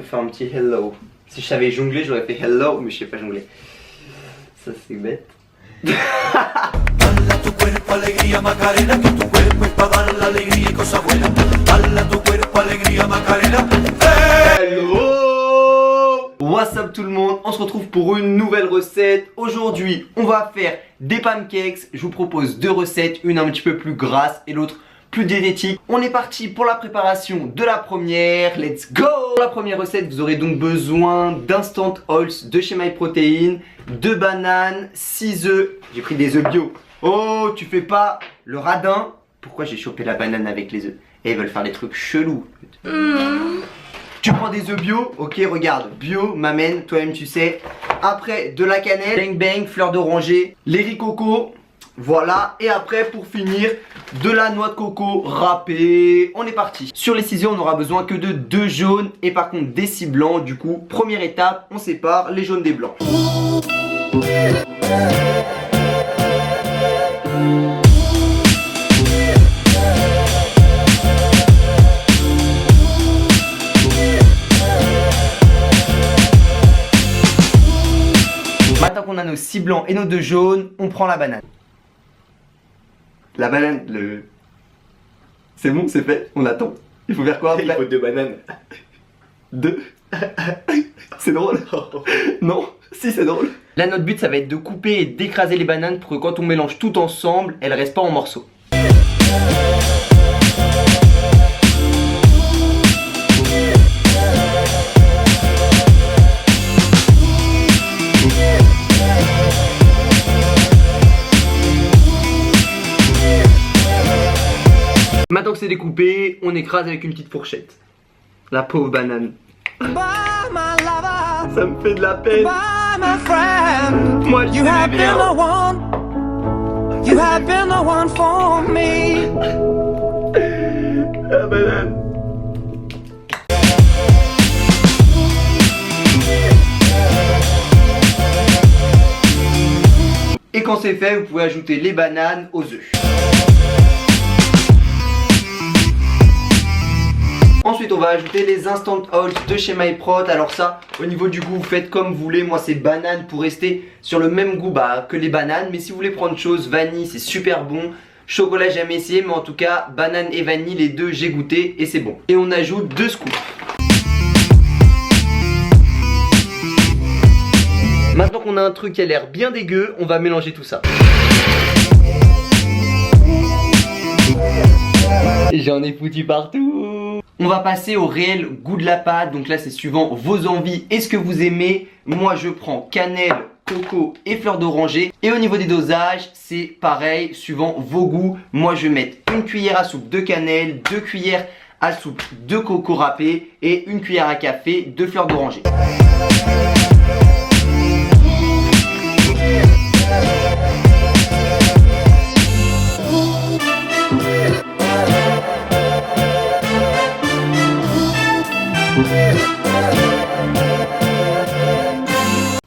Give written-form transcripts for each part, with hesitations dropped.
faire un petit hello. Si je savais jongler, j'aurais fait hello, mais je sais pas jongler. Ça c'est bête. Hello! What's up tout le monde, on se retrouve pour une nouvelle recette. Aujourd'hui, on va faire des pancakes. Je vous propose deux recettes, une un petit peu plus grasse et l'autre plus diététique. On est parti pour la préparation de la première. Let's go! Pour la première recette, vous aurez donc besoin d'Instant Oils de chez MyProtein, 2 bananes, 6 œufs. J'ai pris des œufs bio. Oh, tu fais pas le radin. Pourquoi j'ai chopé la banane avec les œufs? Et ils veulent faire des trucs chelous. Tu prends des œufs bio, ok, regarde, bio, m'amène, toi-même tu sais. Après, de la cannelle, bang bang, fleur d'oranger, les riz coco, voilà. Et après, pour finir, de la noix de coco râpée. On est parti. Sur les ciseaux, on n'aura besoin que de 2 jaunes et par contre des 6 blancs. Du coup, première étape, on sépare les jaunes des blancs. Maintenant qu'on a nos 6 blancs et nos 2 jaunes, on prend la banane. La banane, c'est bon, c'est fait, on attend. Il faut faire quoi après? Il faut 2 bananes. 2. C'est drôle. Non, si c'est drôle. Là notre but ça va être de couper et d'écraser les bananes pour que quand on mélange tout ensemble, elles restent pas en morceaux. Maintenant que c'est découpé, on écrase avec une petite fourchette. La pauvre banane. Ça me fait de la peine. Moi je t'aimais bien. La banane. Et quand c'est fait, vous pouvez ajouter les bananes aux œufs. Ensuite on va ajouter les Instant Oils de chez MyProt. Alors ça, au niveau du goût, vous faites comme vous voulez. Moi c'est banane pour rester sur le même goût que les bananes. Mais si vous voulez prendre chose, vanille c'est super bon. Chocolat j'ai jamais essayé, mais en tout cas banane et vanille, les deux j'ai goûté et c'est bon. Et on ajoute 2 scoops. Maintenant qu'on a un truc qui a l'air bien dégueu, on va mélanger tout ça. J'en ai foutu partout. On va passer au réel goût de la pâte. Donc là c'est suivant vos envies et ce que vous aimez. Moi je prends cannelle, coco et fleur d'oranger. Et au niveau des dosages c'est pareil suivant vos goûts. Moi je vais mettre 1 cuillère à soupe de cannelle, 2 cuillères à soupe de coco râpé et 1 cuillère à café de fleur d'oranger.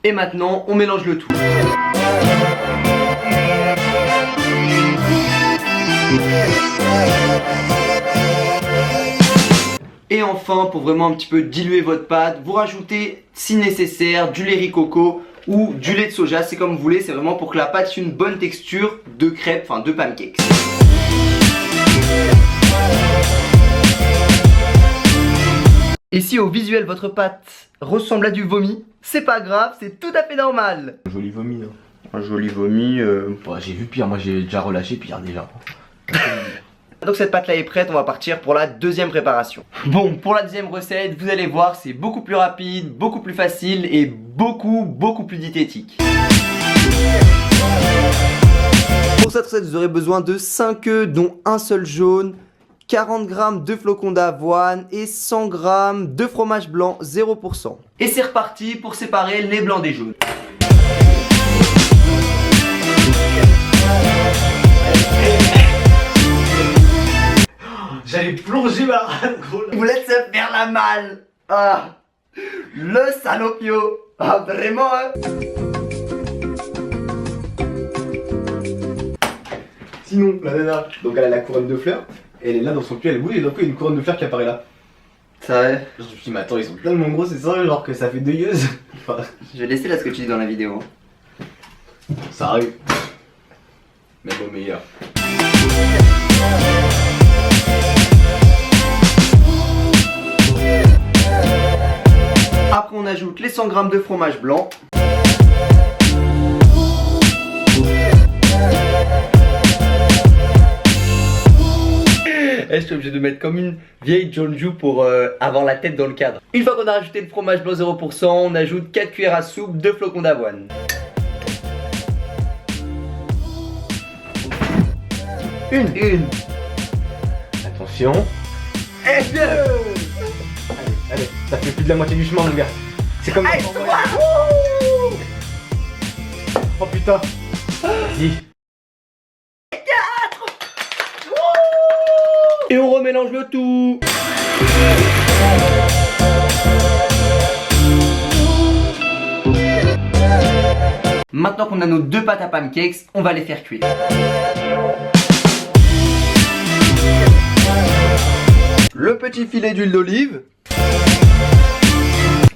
Et maintenant, on mélange le tout. Et enfin, pour vraiment un petit peu diluer votre pâte, vous rajoutez, si nécessaire, du lait riz coco ou du lait de soja, c'est comme vous voulez. C'est vraiment pour que la pâte ait une bonne texture de crêpes, enfin de pancakes. Et si au visuel votre pâte ressemble à du vomi, c'est pas grave, c'est tout à fait normal. Un joli vomi, hein. Un joli vomi. J'ai vu pire, moi j'ai déjà relâché pire déjà. Donc cette pâte là est prête, on va partir pour la deuxième préparation. Bon, pour la deuxième recette, vous allez voir, c'est beaucoup plus rapide, beaucoup plus facile et beaucoup plus diététique. Pour cette recette, vous aurez besoin de 5 œufs, dont un seul jaune, 40 g de flocons d'avoine et 100 g de fromage blanc 0%. Et c'est reparti pour séparer les blancs des jaunes. J'allais plonger ma rate, gros. Il voulait se faire la malle. Ah, le salopio. Ah, vraiment, hein. Sinon, la nana, donc elle a la couronne de fleurs, et elle est là dans son cul, elle bouge, et d'un coup il y a une couronne de fleurs qui apparaît là. Ça va. Je me suis dit, mais attends, ils sont tellement gros, c'est ça, genre que ça fait 2 yeux. Enfin, Je vais laisser là ce que tu dis dans la vidéo. ça arrive. Même au meilleur. Après on ajoute les 100 g de fromage blanc. Je suis obligé de mettre comme une vieille Jonju pour avoir la tête dans le cadre. Une fois qu'on a rajouté le fromage blanc 0%, on ajoute 4 cuillères à soupe de flocons d'avoine. Une. Attention. Et 2. Allez, ça fait plus de la moitié du chemin, mon gars. C'est comme Allez, ça. Oh putain. Vas-y. Et on remélange le tout. Maintenant qu'on a nos 2 pâtes à pancakes, on va les faire cuire. Le petit filet d'huile d'olive.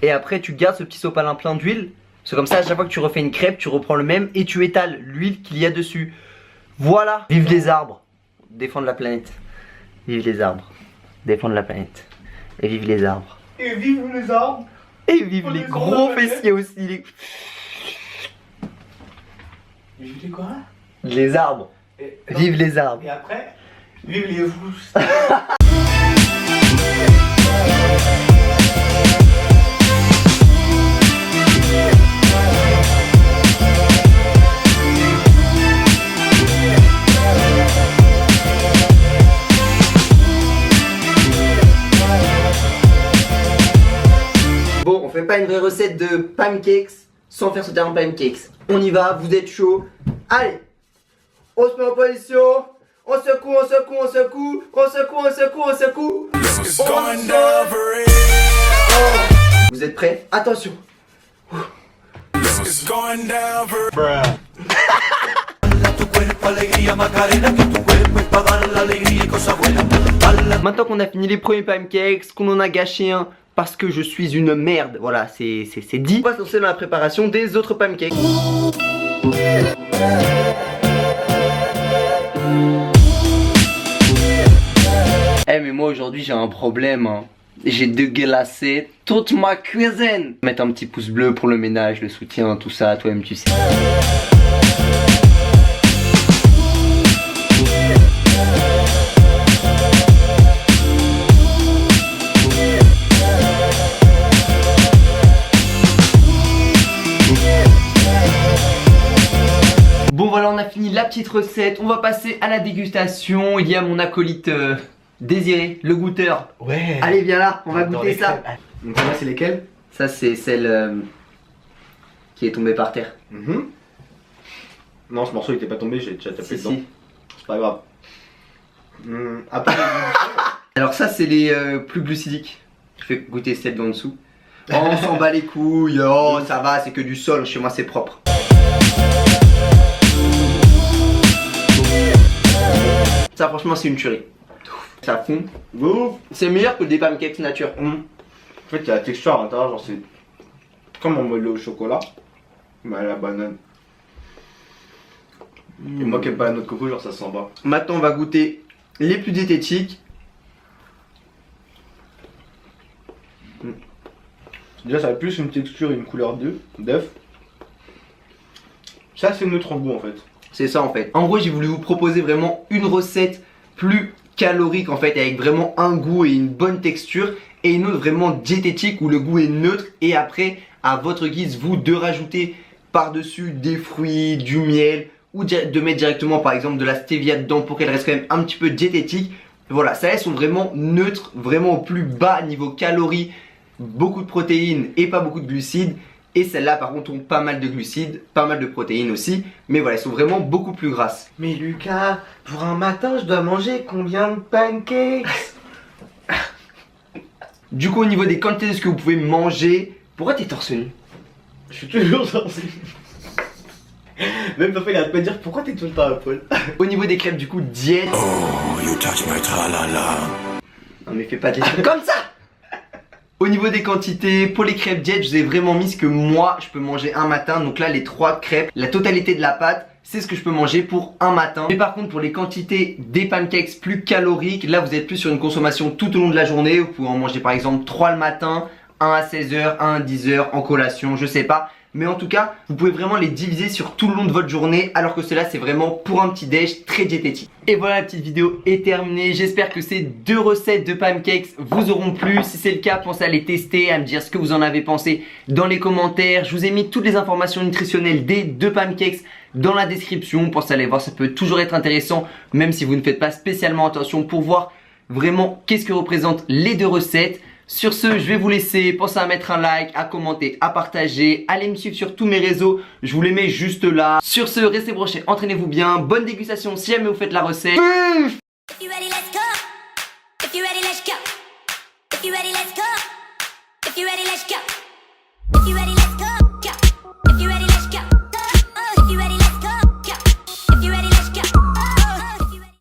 Et après tu gardes ce petit sopalin plein d'huile. C'est comme ça, à chaque fois que tu refais une crêpe, tu reprends le même et tu étales l'huile qu'il y a dessus. Voilà. Vive les arbres. Défendre la planète. Vive les arbres. Défendre la planète. Et vive les arbres. Et vive les arbres. Et vive les gros fessiers aussi. Vive les quoi? Les arbres. Vive les arbres. Et après, vive les vous. Bon, on fait pas une vraie recette de pancakes sans faire sauter un pancakes. On y va, vous êtes chaud. Allez, on se met en position. On secoue, on secoue, on secoue. On secoue, on secoue, on secoue. Vous êtes prêts? Attention. Maintenant qu'on a fini les premiers pancakes, qu'on en a gâché un parce que je suis une merde, voilà, c'est dit. On va se lancer dans la préparation des autres pancakes. Eh mais moi aujourd'hui j'ai un problème, hein. J'ai déglacé toute ma cuisine. Mettre un petit pouce bleu pour le ménage, le soutien, tout ça, toi-même tu sais. Bon voilà, on a fini la petite recette, on va passer à la dégustation. Il y a mon acolyte Désiré, le goûteur. Ouais. Allez viens là, on va goûter ça. Donc là c'est lesquels? Ça c'est celle qui est tombée par terre. Non, ce morceau il était pas tombé, j'ai déjà tapé Si, dedans. si. C'est pas grave. Après, Alors ça c'est les plus glucidiques. Je fais goûter celle d'en dessous. Oh, on s'en bat les couilles, oh ça va, c'est que du sol, chez moi c'est propre. Ça franchement c'est une tuerie. Ça fond. C'est meilleur que des pancakes nature. En fait, il y a la texture à l'intérieur, genre c'est comme un moelleux au chocolat, mais à la banane. Et moi qui aime pas la noix de coco, genre ça sent bas. Maintenant on va goûter les plus diététiques. Déjà, ça a plus une texture et une couleur d'œuf. Ça, c'est neutre en goût en fait. C'est ça en fait. En gros j'ai voulu vous proposer vraiment une recette plus calorique en fait, avec vraiment un goût et une bonne texture, et une autre vraiment diététique où le goût est neutre, et après à votre guise vous de rajouter par dessus des fruits, du miel, ou de mettre directement par exemple de la stevia dedans pour qu'elle reste quand même un petit peu diététique. Voilà, ça elles sont vraiment neutres, vraiment au plus bas niveau calories, beaucoup de protéines et pas beaucoup de glucides. Et celles-là par contre ont pas mal de glucides, pas mal de protéines aussi, mais voilà, elles sont vraiment beaucoup plus grasses. Mais Lucas, pour un matin, je dois manger combien de pancakes? Du coup au niveau des quantités de ce que vous pouvez manger, pourquoi t'es torse nu? Je suis toujours sorti. Même papa il a pas dire pourquoi t'es tout le temps à poil. Au niveau des crêpes du coup diète. Oh, you touch my tra-la-la. Non mais fais pas des trucs comme ça. Au niveau des quantités, pour les crêpes diète, je vous ai vraiment mis ce que moi je peux manger un matin. Donc là, les 3 crêpes, la totalité de la pâte, c'est ce que je peux manger pour un matin. Mais par contre, pour les quantités des pancakes plus caloriques, là vous êtes plus sur une consommation tout au long de la journée. Vous pouvez en manger par exemple 3 le matin, 1 à 16h, 1 à 10h en collation, je sais pas. Mais en tout cas, vous pouvez vraiment les diviser sur tout le long de votre journée, alors que cela c'est vraiment pour un petit déj très diététique. Et voilà, la petite vidéo est terminée. J'espère que ces 2 recettes de pancakes vous auront plu. Si c'est le cas, pensez à les tester, à me dire ce que vous en avez pensé dans les commentaires. Je vous ai mis toutes les informations nutritionnelles des 2 pancakes dans la description. Pensez à aller voir, ça peut toujours être intéressant, même si vous ne faites pas spécialement attention, pour voir vraiment qu'est-ce que représentent les 2 recettes. Sur ce, je vais vous laisser. Pensez à mettre un like, à commenter, à partager. Allez me suivre sur tous mes réseaux. Je vous les mets juste là. Sur ce, restez brochés, entraînez-vous bien. Bonne dégustation si jamais vous faites la recette. If you ready, let's go. If you ready, let's go. If you ready, let's go. If you ready, let's go. If you ready,